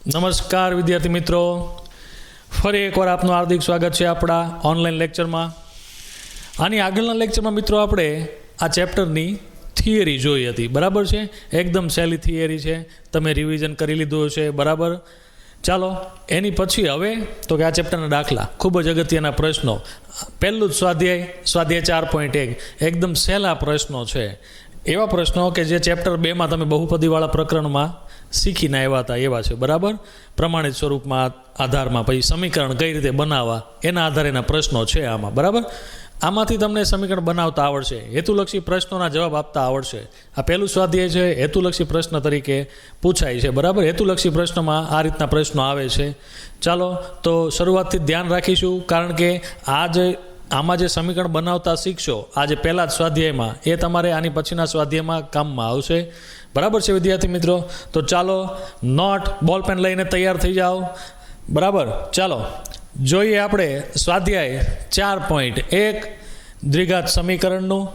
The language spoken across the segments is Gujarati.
નમસ્કાર વિદ્યાર્થી મિત્રો, ફરી એકવાર આપનું હાર્દિક સ્વાગત છે આપણા ઓનલાઈન લેક્ચરમાં. આની આગળના લેક્ચરમાં મિત્રો આપણે આ ચેપ્ટરની થિયરી જોઈ હતી, બરાબર છે. એકદમ સહેલી થિયરી છે, તમે રિવિઝન કરી લીધું હશે, બરાબર. ચાલો એની પછી હવે તો કે આ ચેપ્ટરના દાખલા, ખૂબ જ અગત્યના પ્રશ્નો. પહેલું જ સ્વાધ્યાય 4.1 એકદમ સહેલા પ્રશ્નો છે. એવા પ્રશ્નો કે જે ચેપ્ટર 2માં તમે બહુપદીવાળા પ્રકરણમાં શીખીને આવ્યા હતા એવા છે, બરાબર. પ્રમાણિત સ્વરૂપમાં આધારમાં પછી સમીકરણ કઈ રીતે બનાવવા એના આધારેના પ્રશ્નો છે આમાં, બરાબર. આમાંથી તમને સમીકરણ બનાવતા આવડશે, હેતુલક્ષી પ્રશ્નોના જવાબ આપતા આવડશે. આ પહેલું સ્વાધ્યાય છે, હેતુલક્ષી પ્રશ્ન તરીકે પૂછાય છે, બરાબર. હેતુલક્ષી પ્રશ્નમાં આ રીતના પ્રશ્નો આવે છે. ચાલો તો શરૂઆતથી ધ્યાન રાખીશું, કારણ કે આમાં જે સમીકરણ બનાવતા શીખશો આજે પહેલા જ સ્વાધ્યાયમાં, એ તમારે આની પછીના સ્વાધ્યાયમાં કામમાં આવશે, બરાબર છે વિદ્યાર્થી મિત્રો. તો ચાલો નોટ બોલપેન લઈને તૈયાર થઈ જાઓ, બરાબર. ચાલો જોઈએ આપણે સ્વાધ્યાય 4.1 દ્વિઘાત સમીકરણનું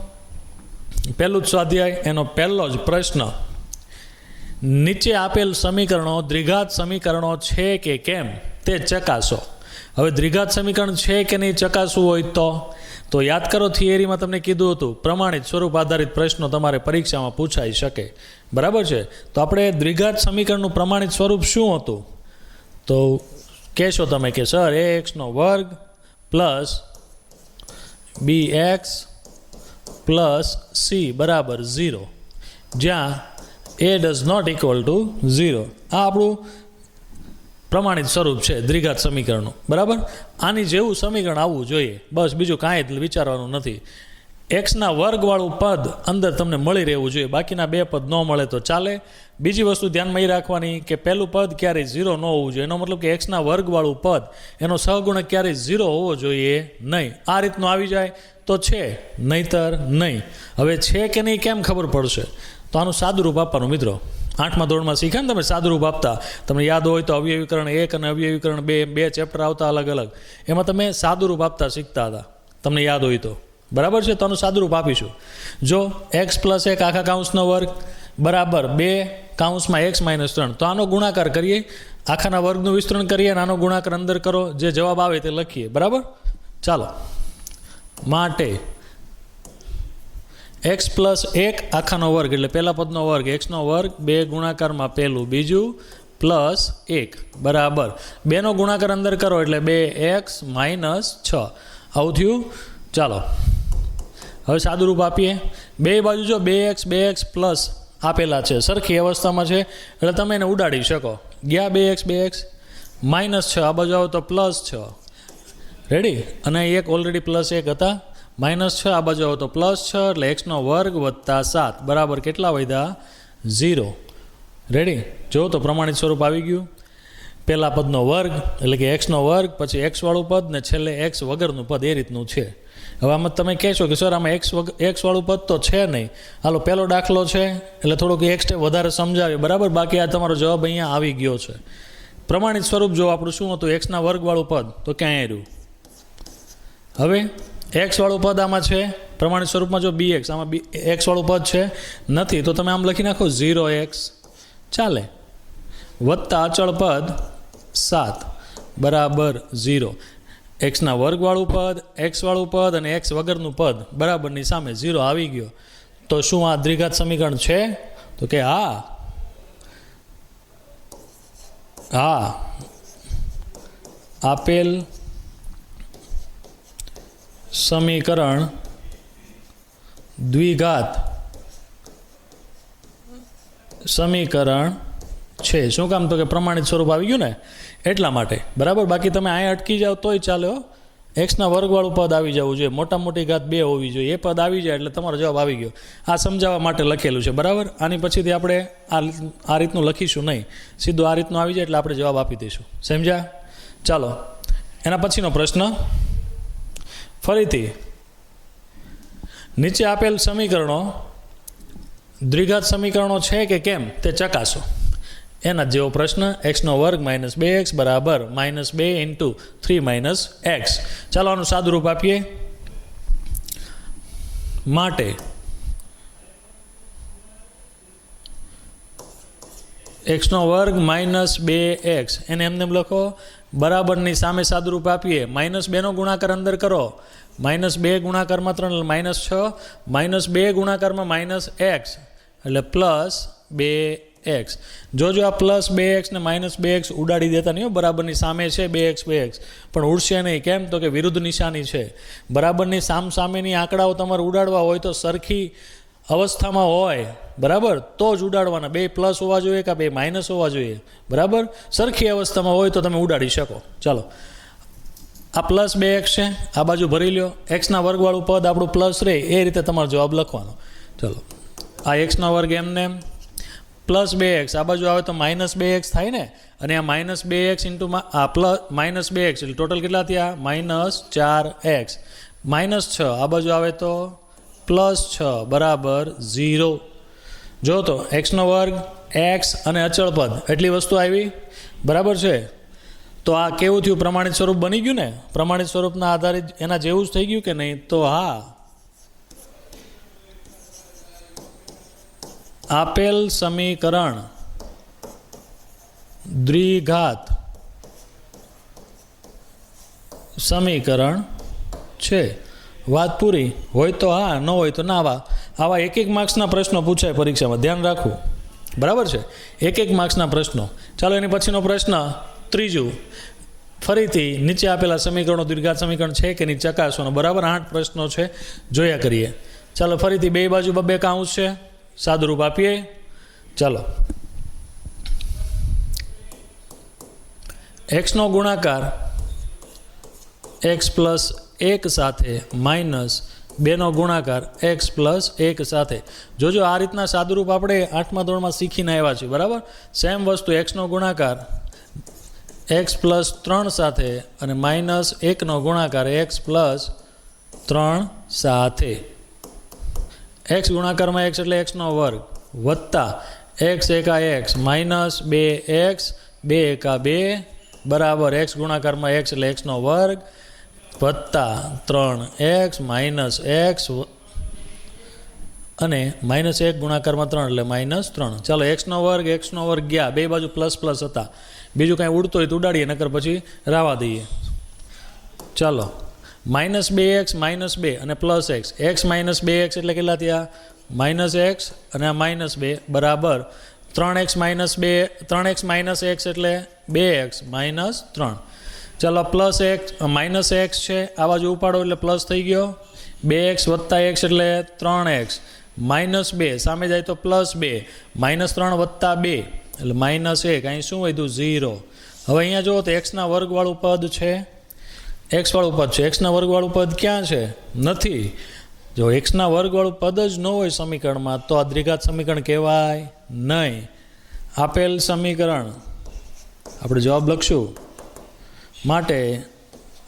પહેલું જ સ્વાધ્યાય, એનો પહેલો જ પ્રશ્ન. નીચે આપેલ સમીકરણો દ્વિઘાત સમીકરણો છે કે કેમ તે ચકાસો. હવે દ્વિઘાત સમીકરણ છે કે નહીં ચકાસવું હોય તો યાદ કરો, થિયરીમાં તમને કીધું હતું પ્રમાણિત સ્વરૂપ આધારિત પ્રશ્નો તમારે પરીક્ષામાં પૂછાઈ શકે, બરાબર છે. તો આપણે દ્વિઘાત સમીકરણનું પ્રમાણિત સ્વરૂપ શું હતું તો કહેશો તમે કે sir ax² plus bx plus c બરાબર 0, જ્યાં a does not equal to 0. આ આપણું પ્રમાણિત સ્વરૂપ છે દ્વિઘાત સમીકરણનું, બરાબર. આની જેવું સમીકરણ આવવું જોઈએ, બસ, બીજું કાંઈ જ વિચારવાનું નથી. એક્સના વર્ગવાળું પદ અંદર તમને મળી રહેવું જોઈએ, બાકીના બે પદ ન મળે તો ચાલે. બીજી વસ્તુ ધ્યાનમાં એ રાખવાની કે પહેલું પદ ક્યારેય 0 ન હોવું જોઈએ. એનો મતલબ કે એક્સના વર્ગવાળું પદ એનો સહગુણક ક્યારેય 0 હોવો જોઈએ નહીં. આ રીતનું આવી જાય તો છે, નહીંતર નહીં. હવે છે કે નહીં કેમ ખબર પડશે? તો આનું સાદુરૂપ આપવાનું મિત્રો. 8મા ધોરણમાં શીખ્યા ને તમે સાદુરૂપ આપતા, તમને યાદ હોય તો અવયવીકરણ 1 અને અવયવીકરણ 2 બે ચેપ્ટર આવતા અલગ અલગ, એમાં તમે સાદુરૂપ આપતા શીખતા હતા, તમને યાદ હોય તો, બરાબર છે. તો આનું સાદુરૂપ આપીશું. જો x + 1 આખા કૌંસનો વર્ગ બરાબર 2 કૌંસમાં x - 3, તો આનો ગુણાકાર કરીએ, આખાના વર્ગનું વિસ્તરણ કરીએ અને આનો ગુણાકાર અંદર કરો, જે જવાબ આવે તે લખીએ, બરાબર. ચાલો, માટે x + 1 આખાનો વર્ગ એટલે પહેલા પદનો વર્ગ, x² 2 ગુણાકારમાં પહેલું બીજું પ્લસ 1 બરાબર 2નો ગુણાકાર અંદર કરો એટલે 2x - 6 આવું થયું. ચાલો હવે સાદુરૂપ આપીએ. બે બાજુ જો 2x પ્લસ આપેલા છે, સરખી અવસ્થામાં છે, એટલે તમે એને ઉડાડી શકો. ગયા 2x -6, આ બાજુ આવો તો +6, રેડી. અને એક ઓલરેડી +1 હતા, -6, આ બાજુ આવો તો +6, એટલે x² + 7 બરાબર કેટલા વધ્યા? 0, રેડી. જો તો પ્રમાણિત સ્વરૂપ આવી ગયું. પહેલા પદનો વર્ગ એટલે કે x² પછી x વાળું પદ ને છેલ્લે x વગરનું પદ, એ રીતનું છે. હવે આમાં તમે કહેશો કે સર આમાં x વાળું પદ તો છે નહીં. હાલો પહેલો દાખલો છે એટલે થોડુંક એક સ્ટેપ વધારે સમજાવીએ, બરાબર. બાકી આ તમારો જવાબ અહીંયા આવી ગયો છે. પ્રમાણિત સ્વરૂપ જો આપણું શું હતું, x² વાળું પદ તો ક્યાંય રહ્યું. હવે x વાળું પદ આમાં છે પ્રમાણિત સ્વરૂપમાં, જો bx, આમાં x વાળું પદ છે નથી, તો તમે આમ લખી નાખો 0x ચાલે, વત્તા અચળ પદ 7 બરાબર 0. x² વાળું પદ, x વાળું પદ અને x વગરનું પદ બરાબરની સામે 0 આવી ગયો. તો શું આ દ્વિઘાત સમીકરણ છે? તો કે હા, આપેલ સમીકરણ દ્વિઘાત સમીકરણ છે. શું કામ? તો કે પ્રમાણિત સ્વરૂપ આવી ગયું ને એટલા માટે, બરાબર. બાકી તમે અહીંયા અટકી જાઓ તોય ચાલે. x² વાળું પદ આવી જવું જોઈએ, મોટા મોટી ઘાત 2 હોવી જોઈએ, એ પદ આવી જાય એટલે તમારો જવાબ આવી ગયો. આ સમજાવવા માટે લખેલું છે, બરાબર. આની પછીથી આપણે આ રીતનું લખીશું નહીં, સીધું આ રીતનું આવી જાય એટલે આપણે જવાબ આપી દઈશું, સમજ્યા? ચાલો એના પછીનો પ્રશ્ન ફરીથી. નીચે આપેલ સમીકરણો દ્વિઘાત સમીકરણો છે કે કેમ તે ચકાસો. એના જેવો પ્રશ્ન. x² - 2x બરાબર -2 × 3 - x. ચાલો આનું સાદુરૂપ આપીએ. માટે એક્સનો વર્ગ માઇનસ 2x એને એમને એમ લખો. બરાબરની સામે સાદુરૂપ આપીએ. -2નો ગુણાકાર અંદર કરો. -2 ગુણાકારમાં 3 એટલે -6. -2 ગુણાકારમાં -x એટલે +2x. જોજો આ +2x ને -2x ઉડાડી દેતા નહીં. બરાબરની સામે છે 2x પણ ઉડશે નહીં. કેમ? તો કે વિરુદ્ધ નિશાની છે. બરાબરની સામેની આંકડાઓ તમારે ઉડાડવા હોય તો સરખી અવસ્થામાં હોય, બરાબર, તો જ ઉડાડવાના. 2 પ્લસ હોવા જોઈએ કે 2 માઇનસ હોવા જોઈએ, બરાબર. સરખી અવસ્થામાં હોય તો તમે ઉડાડી શકો. ચાલો, આ +2x છે, આ બાજુ ભરી લ્યો. એક્સના વર્ગવાળું પદ આપણું પ્લસ રહે એ રીતે તમારો જવાબ લખવાનો. ચલો, આ એક્સના વર્ગ એમને એમ +2x, આ બાજુ આવે તો -2x થાય ને. અને આ -2x ઇન્ટુ આ -2x એટલે ટોટલ કેટલા થયા? -4x. -6 આ બાજુ આવે તો +6 બરાબર 0. જો તો એક્સનો વર્ગ, એક્સ અને અચળ પદ એટલી વસ્તુ આવી, બરાબર છે. તો આ કેવું થયું? પ્રમાણિત સ્વરૂપ બની ગયું ને? પ્રમાણિત સ્વરૂપના આધારિત એના જેવું જ થઈ ગયું કે નહીં? તો હા. આપેલ સમીકરણ દ્વિઘાત સમીકરણ છે. વાત પૂરી. હોય તો હા, ન હોય તો ના. આવા 1 માર્ક્સના પ્રશ્નો પૂછાય પરીક્ષામાં, ધ્યાન રાખવું, બરાબર છે. 1 માર્ક્સના પ્રશ્નો. ચાલો, એની પછીનો પ્રશ્ન ત્રીજું. ફરીથી નીચે આપેલા સમીકરણો દ્વિઘાત સમીકરણ છે કે નહીં ચકાસવાનો. બરાબર 8 પ્રશ્નો છે, જોયા કરીએ. ચાલો, ફરીથી બે બાજુ 2 કાઉન્સ છે, સાદુરૂપ આપીએ. ચાલો, એક્સનો ગુણાકાર x + 1 સાથે -2નો ગુણાકાર x + 1 સાથે. જોજો, આ રીતના સાદુરૂપ આપણે 8મા ધોરણમાં શીખીને આવ્યા છીએ, બરાબર. સેમ વસ્તુ, એક્સનો ગુણાકાર x + 3 સાથે અને -1નો ગુણાકાર x + 3 સાથે. x ગુણાકારમાં x એટલે x નો વર્ગ વત્તા x એકા x -2x 2 એકા 2 બરાબર x ગુણાકારમાં x એટલે x નો વર્ગ વત્તા 3x -x અને -1 ગુણાકારમાં 3 એટલે -3. ચાલો, x નો વર્ગ ગયા, બે બાજુ પ્લસ હતા. બીજું કાંઈ ઉડતો હોય તો ઉડાડીએ, નકર પછી રાવા દઈએ. ચાલો, -2x -2 અને +x. x -2x એટલે કેટલા થયા? -x અને આ -2 બરાબર 3x -x એટલે 2x -3. ચાલો, +x છે, આ બાજુ ઉપાડો એટલે પ્લસ થઈ ગયો. 2x + x એટલે 3x -2 સામે જાય તો +2 -3 + 2 એટલે -1. અહીં શું વધ્યું? 0. હવે અહીંયા જુઓ તો એક્સના વર્ગવાળું પદ છે, એક્સવાળું પદ છે. એક્સના વર્ગવાળું પદ ક્યાં છે? નથી. જો એક્સના વર્ગવાળું પદ જ ન હોય સમીકરણમાં તો આ દ્વિઘાત સમીકરણ કહેવાય નહીં. આપેલ સમીકરણ આપણે જવાબ લખશું. માટે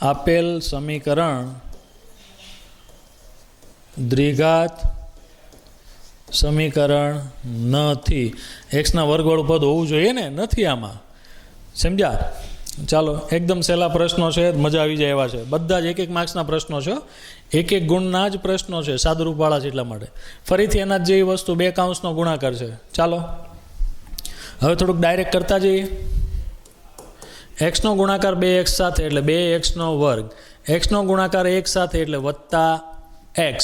આપેલ સમીકરણ દ્વિઘાત સમીકરણ નથી. એક્સના વર્ગવાળું પદ હોવું જોઈએ ને? નથી આમાં. સમજ્યા? ચાલો, એકદમ સહેલા પ્રશ્નો છે, મજા આવી જાય એવા છે. બધા જ 1 માર્ક્સના પ્રશ્નો છે, 1 ગુણના જ પ્રશ્નો છે, સાદુરૂપવાળા છે એટલા માટે. ફરીથી એના જ જેવી વસ્તુ 2 કાઉન્સનો ગુણાકાર છે. ચાલો, હવે થોડુંક ડાયરેક્ટ કરતા જઈએ. એક્સનો ગુણાકાર 2x સાથે એટલે 2x નો વર્ગ. એક્સનો ગુણાકાર 1 સાથે એટલે વત્તા x.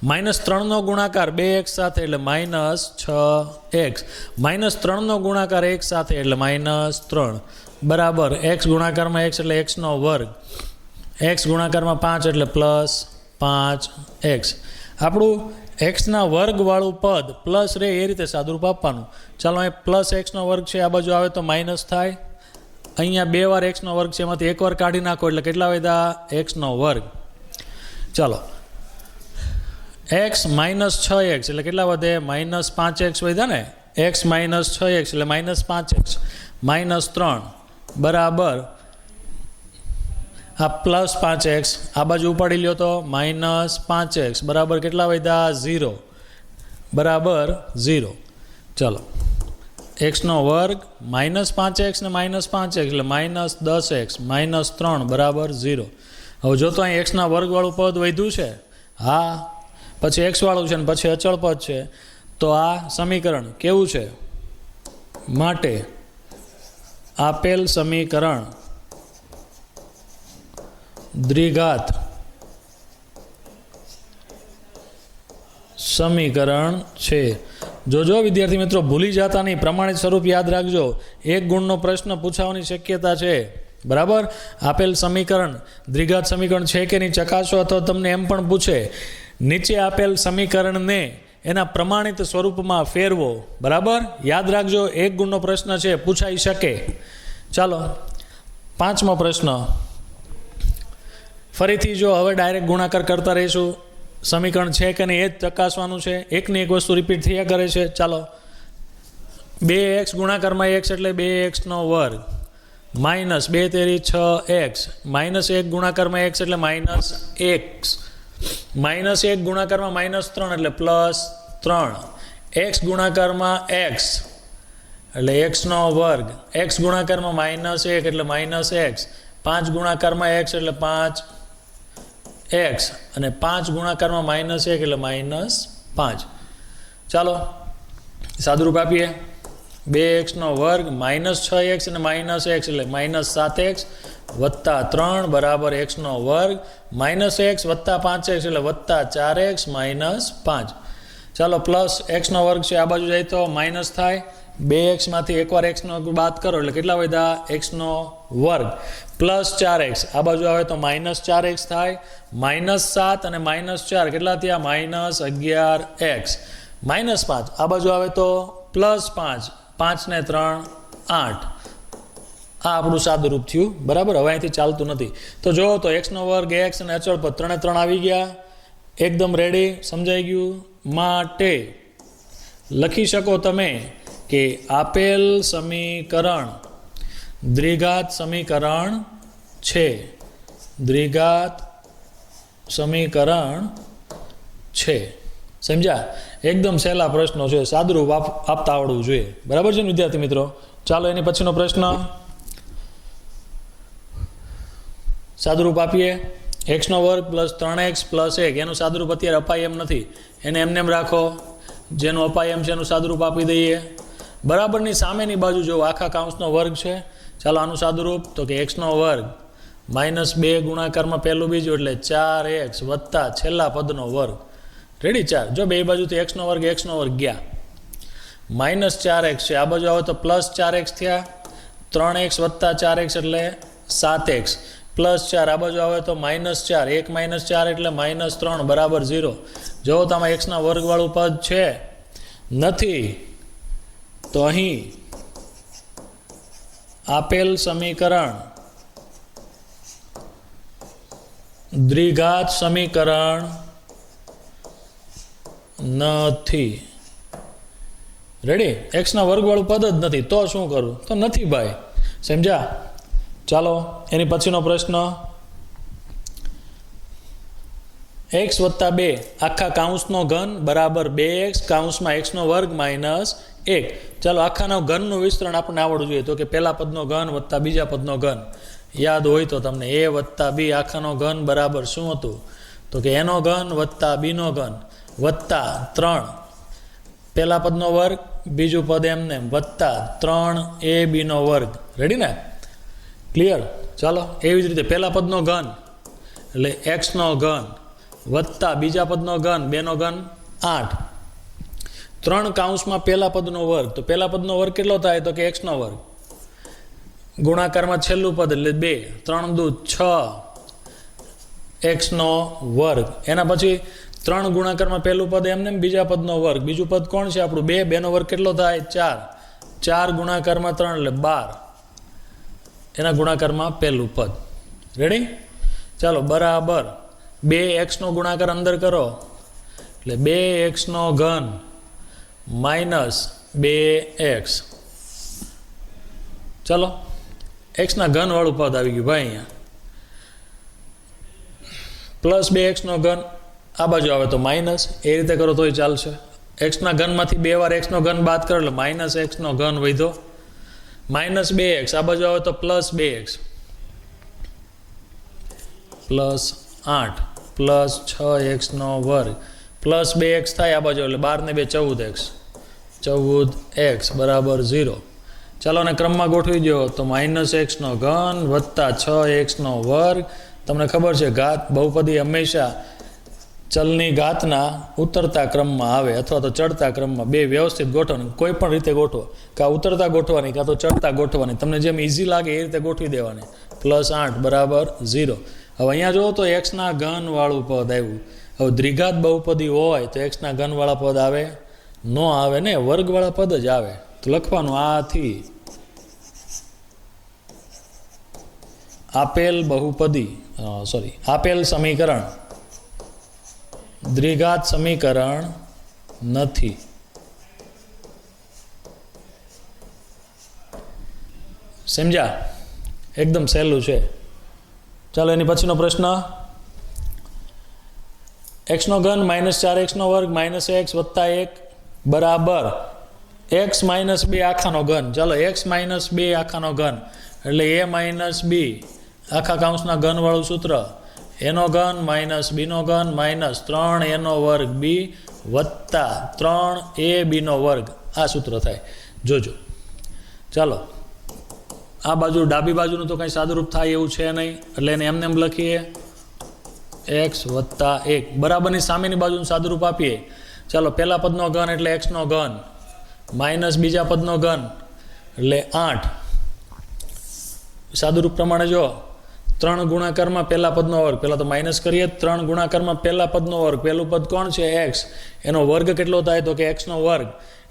-3નો ગુણાકાર 2x સાથે એટલે -6x. -3નો ગુણાકાર 1 સાથે એટલે -3 બરાબર x ગુણાકારમાં x એટલે x નો વર્ગ. x ગુણાકારમાં 5 એટલે +5x. આપણું એક્સના વર્ગવાળું પદ પ્લસ રહે એ રીતે સાદુરૂપ આપવાનું. ચાલો, અહીં +x નો વર્ગ છે, આ બાજુ આવે તો માઇનસ થાય. અહીંયા 2 વાર x નો વર્ગ છે, એમાંથી 1 વાર કાઢી નાખો એટલે કેટલા વધ્યા? x નો વર્ગ. ચાલો, x -6x એટલે કેટલા વધે? -5x વધ્યા ને. x -6x એટલે -5x -3 બરાબર આ +5x. આ બાજુ ઉપાડી લ્યો તો -5x બરાબર કેટલા વધ્યા? 0 બરાબર 0. ચાલો, x નો વર્ગ -5x ને -5x એટલે -10x -3 બરાબર 0. હવે જો તો અહીં એક્સના વર્ગવાળું પદ વધ્યું છે, હા, પછી x વાળું છે ને પછી અચળ પદ છે, તો આ સમીકરણ કેવું છે? માટે આપેલ સમીકરણ દ્વિઘાત સમીકરણ છે. જોજો વિદ્યાર્થી મિત્રો, ભૂલી જતા નહીં, પ્રમાણિત સ્વરૂપ યાદ રાખજો. 1 ગુણનો પ્રશ્ન પૂછવાની શક્યતા છે. બરાબર. આપેલ સમીકરણ દ્વિઘાત સમીકરણ છે કે નહીં ચકાસો, અથવા તમને એમ પણ પૂછે નીચે આપેલ સમીકરણને એના પ્રમાણિત સ્વરૂપમાં ફેરવો. બરાબર, યાદ રાખજો, 1 ગુણનો પ્રશ્ન છે, પૂછાઈ શકે. ચાલો 5મો પ્રશ્ન. ફરીથી જો હવે ડાયરેક્ટ ગુણાકાર કરતા રહીશું, સમીકરણ છે કે નહીં એ જ ચકાસવાનું છે. એકની એક વસ્તુ રિપીટ થયા કરે છે. ચાલો 2x ગુણાકારમાં x એટલે 2x² માઇનસ 2 તેરી 6x માઇનસ 1 ગુણાકારમાં x એટલે -x માઇનસ 1 ગુણાકારમાં -3 એટલે +3 x ગુણાકારમાં x એટલે x², x ગુણાકારમાં -1 એટલે -x, 5 ગુણાકારમાં x એટલે 5x અને 5 ગુણાકારમાં -1 એટલે -5. ચાલો સાદુરૂપ આપીએ. 2x² -6x અને -x એટલે -7x વત્તા 3 બરાબર x² -x વત્તા 5x એટલે વત્તા 4x -5. ચાલો પ્લસ x² છે, આ બાજુ જાય તો માઇનસ થાય. 2x માંથી એકવાર x બાદ કરો એટલે કેટલા વધ્યા? x² પ્લસ 4x, આ બાજુ આવે તો -4x થાય. -7 અને -4 કેટલા થયા? -11x. -5 આ બાજુ આવે તો +5, 5 ને 3 8. આ આપણું સાદું રૂપ થયું. બરાબર, હવે અહીંથી ચાલતું નથી. તો જો તો x² x અને અચળ પદ 3 આવી ગયા. એકદમ રેડી, સમજાઈ ગયું. માટે લખી શકો તમે કે આપેલ સમીકરણ દ્વિઘાત સમીકરણ છે. દ્વિઘાત સમીકરણ છે. સમજ્યા? એકદમ સહેલા પ્રશ્નો છે, સાદુરૂપ આપતા આવડવું જોઈએ. બરાબર છે ને વિદ્યાર્થી મિત્રો? ચાલો એની પછીનો પ્રશ્ન સાદુરૂપ આપીએ. x² + 3x + 1 એનું સાદુરૂપ અત્યારે અપાય એમ નથી, એને એમને એમ રાખો. જેનું અપાય એમ છે એનું સાદુરૂપ આપી દઈએ. બરાબરની સામેની બાજુ જો આખા કૌંસનો વર્ગ છે. ચાલો આનું સાદુરૂપ તો કે x² -2 ગુણાકારમાં પહેલું બીજું એટલે 4x વત્તા છેલ્લા પદનો વર્ગ. રેડી? 4 જો બે બાજુથી x² ગયા. -4x છે, આ બાજુ આવે તો +4x થયા. 3x વત્તા 4x એટલે 7x +4, આ બાજુ આવે તો -4, 1 - 4 એટલે -3 બરાબર 0. જો તમે x² વાળું પદ છે નથી તો અહીં આપેલ સમીકરણ દ્વિઘાત સમીકરણ નથી. રેડી? x² વાળું પદ જ નથી તો શું કરું? તો નથી ભાઈ. સમજ્યા? ચાલો એની પછીનો પ્રશ્ન. x + 2 આખા કૌંસનો ઘન બરાબર 2x કૌંસમાં x² - 1. ચાલો આખાનો ઘનનું વિસ્તરણ આપણને આવડવું જોઈએ. તો કે પહેલા પદનો ઘન વત્તા બીજા પદનો ઘન. યાદ હોય તો તમને a વત્તા b આખાનો ઘન બરાબર શું હતું? તો કે એનો ઘન વત્તા બીનો ઘન વત્તા 3 પહેલા પદનો વર્ગ, બીજું પદ એમને વત્તા 3ab નો વર્ગ. રેડી ને? ક્લિયર? ચાલો એવી જ રીતે પહેલા પદનો ઘન એટલે x નો ઘન વત્તા બીજા પદનો ઘન 2 નો ઘન 8. 3 કૌંસમાં પહેલા પદનો વર્ગ, તો પહેલા પદનો વર્ગ કેટલો થાય? તો કે x² ગુણાકારમાં છેલ્લું પદ એટલે 2, 3 દુ 6 x². એના પછી 3 ગુણાકારમાં પહેલું પદ એમને બીજા પદનો વર્ગ, બીજું પદ કોણ છે આપણું? 2, 2 નો વર્ગ કેટલો થાય? 4, 4 ગુણાકારમાં 3 એટલે 12, એના ગુણાકારમાં પહેલું પદ. રેડી? ચાલો બરાબર 2x નો ગુણાકાર અંદર કરો એટલે 2x નો ઘન -2x. ચાલો x ના ઘન વાળું પદ આવી ગયું ભાઈ. અહીંયા +2x નો ઘન આ બાજુ આવે તો માઇનસ, એ રીતે કરો તોય ચાલશે. x ના ઘનમાંથી 2 વાર x નો ઘન બાદ કરો એટલે -x નો ઘન વધ્યો. -2x આ બાજુ આવે તો +2x +8 +6x² +2x થાય આ બાજુ એટલે 12 ને 2 14x બરાબર 0. ચાલો ને ક્રમમાં ગોઠવી દો તો -xનો ઘન વત્તા 6xનો વર્ગ. તમને ખબર છે ઘાત બહુપદી હંમેશા ચલની ઘાતના ઉતરતા ક્રમમાં આવે અથવા તો ચડતા ક્રમમાં. બે વ્યવસ્થિત ગોઠવણી, કોઈ પણ રીતે ગોઠવો, કાં ઉતરતા ગોઠવાની કાં તો ચડતા ગોઠવાની, તમને જેમ ઇઝી લાગે એ રીતે ગોઠવી દેવાની. +8 બરાબર 0. હવે અહીંયા જુઓ તો એક્સના ઘનવાળું પદ આવ્યું. હવે દ્વિઘાત બહુપદી હોય તો એક્સના ઘનવાળા પદ આવે ન આવે ને, વર્ગવાળા પદ જ આવે. તો લખવાનું આથી આપેલ બહુપદી આપેલ સમીકરણ દ્વિઘાત સમીકરણ નથી. સમજ્યા? એકદમ સહેલું છે. ચાલો એની પછીનો પ્રશ્ન. x નો ઘન -4xનો વર્ગ -x વત્તા 1 બરાબર x - 2 આખાનો ઘન. ચાલો x - 2 આખાનો ઘન એટલે a - b આખા કૌંસના ઘનવાળું સૂત્ર, એનો ઘન -b નો ઘન -3a નો વર્ગ b વત્તા 3ab નો વર્ગ. આ સૂત્ર થાય, જોજો. ચાલો આ બાજુ ડાબી બાજુનું તો કંઈ સાદુરૂપ થાય એવું છે નહીં, એટલે એને એમને એમ લખીએ x વત્તા 1 બરાબરની સામેની બાજુનું સાદુરૂપ આપીએ. ચાલો પહેલા પદનો ઘન એટલે x નો ઘન માઇનસ બીજા પદનો ઘન એટલે 8. સાદુરૂપ પ્રમાણે જો 3 ગુણાકારમાં પહેલા પદનો વર્ગ, પહેલાં તો માઇનસ કરીએ. 3 ગુણાકારમાં પહેલા પદનો વર્ગ, પહેલું પદ કોણ છે x, એનો વર્ગ કેટલો થાય તો કે x નો વર્ગ,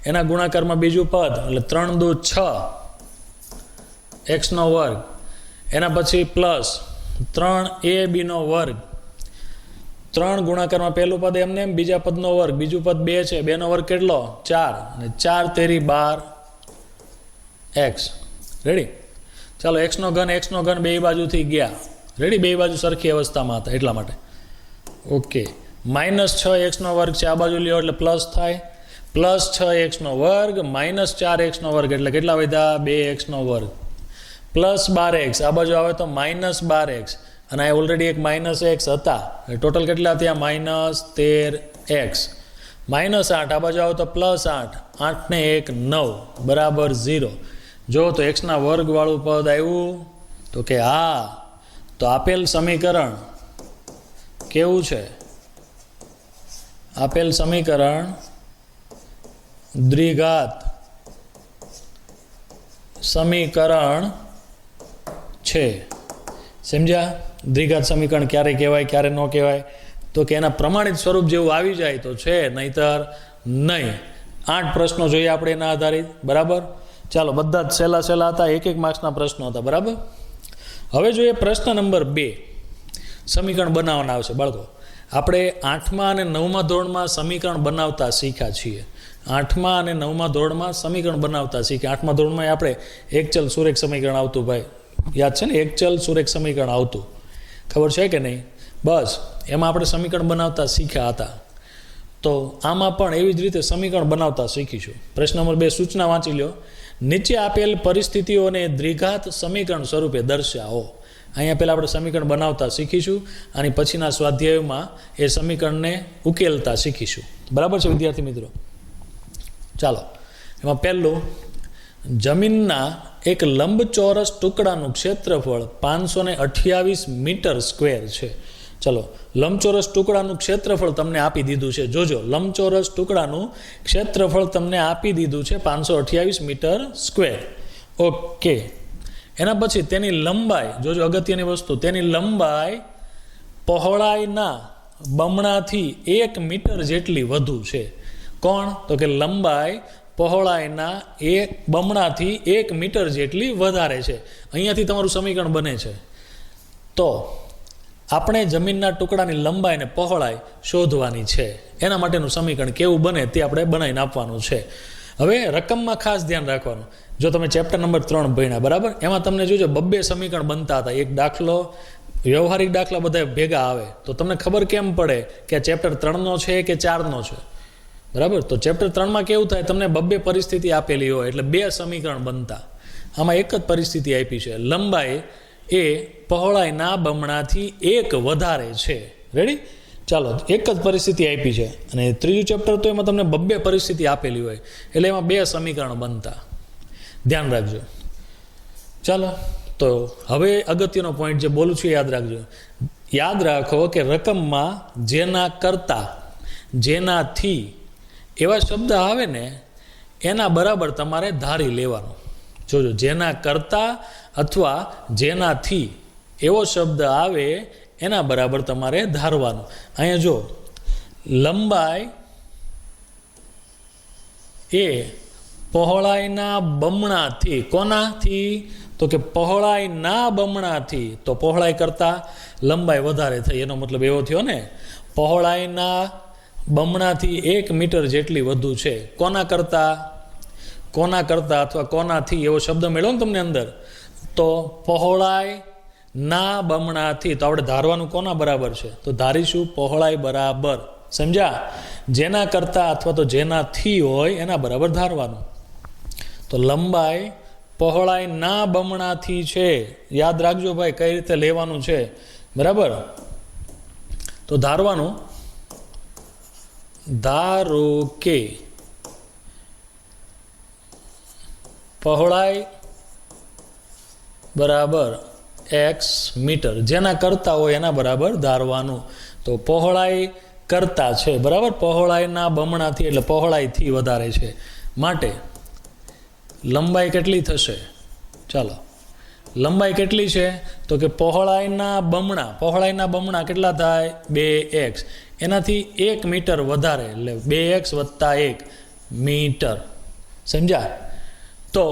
એના ગુણાકારમાં બીજું પદ એટલે 3 દુ 6 x નો વર્ગ, એના પછી પ્લસ 3ab નો વર્ગ. 3 ગુણાકારમાં પહેલું પદ એમને એમ, બીજા પદનો વર્ગ, બીજું પદ 2 છે, 2 નો વર્ગ કેટલો 4 અને 4 તેરી 12 x. રેડી? ચાલો x નો ઘન બે બાજુથી ગયા. રેડી? બે બાજુ સરખી અવસ્થામાં હતા એટલા માટે. ઓકે, -6x નો વર્ગ છે, આ બાજુ લ્યો એટલે પ્લસ થાય. +6x નો વર્ગ -4x નો વર્ગ એટલે કેટલા વધ્યા 2x નો વર્ગ. +12x આ બાજુ આવે તો -12x અને આ ઓલરેડી એક -x હતા, ટોટલ કેટલા થયા -13x. -8 આ બાજુ આવે તો +8, 8 ને 1 9 બરાબર 0. જો તો એક્સના વર્ગવાળું પદ આવ્યું તો કે હા. તો આપેલ સમીકરણ કેવું છે? આપેલ સમીકરણ દ્વિઘાત સમીકરણ છે. સમજ્યા? દ્વિઘાત સમીકરણ ક્યારે કહેવાય ક્યારે ન કહેવાય તો કે એના પ્રમાણિત સ્વરૂપ જેવું આવી જાય તો છે, નહીતર નહીં. 8 પ્રશ્નો જોઈએ આપણે એના આધારિત. બરાબર? ચાલો બધા જ સહેલા હતા, 1 માર્ક્સના પ્રશ્નો હતા. બરાબર? હવે જોઈએ પ્રશ્ન નંબર 2. સમીકરણ બનાવવાના આવશે બાળકો. આપણે 8મા અને 9મા ધોરણમાં સમીકરણ બનાવતા શીખ્યા છીએ. 8મા અને 9મા ધોરણમાં સમીકરણ બનાવતા શીખ્યા. 8મા ધોરણમાં આપણે એક ચલ સુરેખ સમીકરણ આવતું, ભાઈ યાદ છે ને? એક ચલ સુરેખ સમીકરણ આવતું, ખબર છે કે નહીં? બસ એમાં આપણે સમીકરણ બનાવતા શીખ્યા હતા. તો આમાં પણ એવી જ રીતે સમીકરણ બનાવતા શીખીશું. પ્રશ્ન નંબર 2 સૂચના વાંચી લો. નીચે આપેલ પરિસ્થિતિઓને દ્વિઘાત સમીકરણ સ્વરૂપે દર્શાવો. અહીંયા પહેલાં આપણે સમીકરણ બનાવતા શીખીશું અને પછીના સ્વાધ્યાયોમાં એ સમીકરણને ઉકેલતા શીખીશું. બરાબર છે વિદ્યાર્થી મિત્રો? ચાલો એમાં પહેલું, જમીનના એક લંબચોરસ ટુકડાનું ક્ષેત્રફળ 528 મીટર સ્ક્વેર છે. ચલો, લંબચોરસ ટુકડાનું ક્ષેત્રફળ તમને આપી દીધું છે. જોજો, લંબચોરસ ટુકડાનું ક્ષેત્રફળ તમને આપી દીધું છે 528 મીટર સ્ક્વેર. ઓકે, એના પછી તેની લંબાઈ, જોજો અગત્યની વસ્તુ, તેની લંબાઈ પહોળાઈના બમણાથી 1 મીટર જેટલી વધુ છે. કોણ? તો કે લંબાઈ પહોળાઈના બમણાથી 1 મીટર જેટલી વધારે છે. અહીંયાથી તમારું સમીકરણ બને છે. તો આપણે જમીનના ટુકડાની લંબાઈ અને પહોળાઈ શોધવાની છે. એના માટેનું સમીકરણ કેવું બને તે આપણે બનાવીને આપવાનું છે. હવે રકમમાં ખાસ ધ્યાન રાખવાનું. જો તમે ચેપ્ટર નંબર 3 ભણ્યા, બરાબર, એમાં તમને જોજો 2 સમીકરણ બનતા હતા. એક દાખલો, વ્યવહારિક દાખલા બધા ભેગા આવે તો તમને ખબર કેમ પડે કે આ ચેપ્ટર 3નો છે કે 4નો છે. બરાબર? તો ચેપ્ટર 3માં કેવું થાય, તમને 2 પરિસ્થિતિ આપેલી હોય એટલે 2 સમીકરણ બનતા. આમાં એક જ પરિસ્થિતિ આપી છે, લંબાઈ એ પહોળાઈના બમણાથી 1 વધારે છે. રેડી? ચાલો, એક જ પરિસ્થિતિ આપી છે અને ત્રીજું ચેપ્ટર તો એમાં તમને 2 પરિસ્થિતિ આપેલી હોય એટલે એમાં 2 સમીકરણ બનતા. ધ્યાન રાખજો. ચાલો, તો હવે અગત્યનો પોઈન્ટ જે બોલું છું યાદ રાખજો. યાદ રાખો કે રકમમાં જેના કરતા, જેનાથી એવા શબ્દ આવે ને એના બરાબર તમારે ધારી લેવાનો. જોજો, જેના કરતા અથવા જેનાથી એવો શબ્દ આવે એના બરાબર તમારે ધારવાનું. અહીંયા જો, લંબાઈ એ પહોળાઈના બમણાથી, કોનાથી? તો કે પહોળાઈના બમણાથી. તો પહોળાઈ કરતાં લંબાઈ વધારે થઈ, એનો મતલબ એવો થયો ને, પહોળાઈના બમણાથી 1 મીટર જેટલી વધુ છે. કોના કરતાં? કોના કરતાં અથવા કોનાથી એવો શબ્દ મળ્યો ને તમને અંદર, તો પહોળાઈ ના બમણાથી. તો આપણે ધારવાનું કોના બરાબર છે? તો ધારીશું પહોળાઈ બરાબર. સમજ્યા? જેના કરતાં અથવા તો જેનાથી હોય એના બરાબર ધારવાનું. તો લંબાઈ પહોળાઈ ના બમણાથી છે. યાદ રાખજો ભાઈ કઈ રીતે લેવાનું છે, બરાબર? તો ધારવાનું, ધારો કે પહોળાઈ બરાબર x મીટર. જેના કરતા હોય એના બરાબર ધારવાનું. તો પહોળાઈ કરતા છે, બરાબર? પહોળાઈના બમણાથી એટલે પહોળાઈથી વધારે છે, માટે લંબાઈ કેટલી થશે? ચાલો, લંબાઈ કેટલી છે? તો કે પહોળાઈના બમણા. પહોળાઈના બમણા કેટલા થાય? 2x. એનાથી 1 મીટર વધારે એટલે 2x + 1 મીટર. સમજ્યા? તો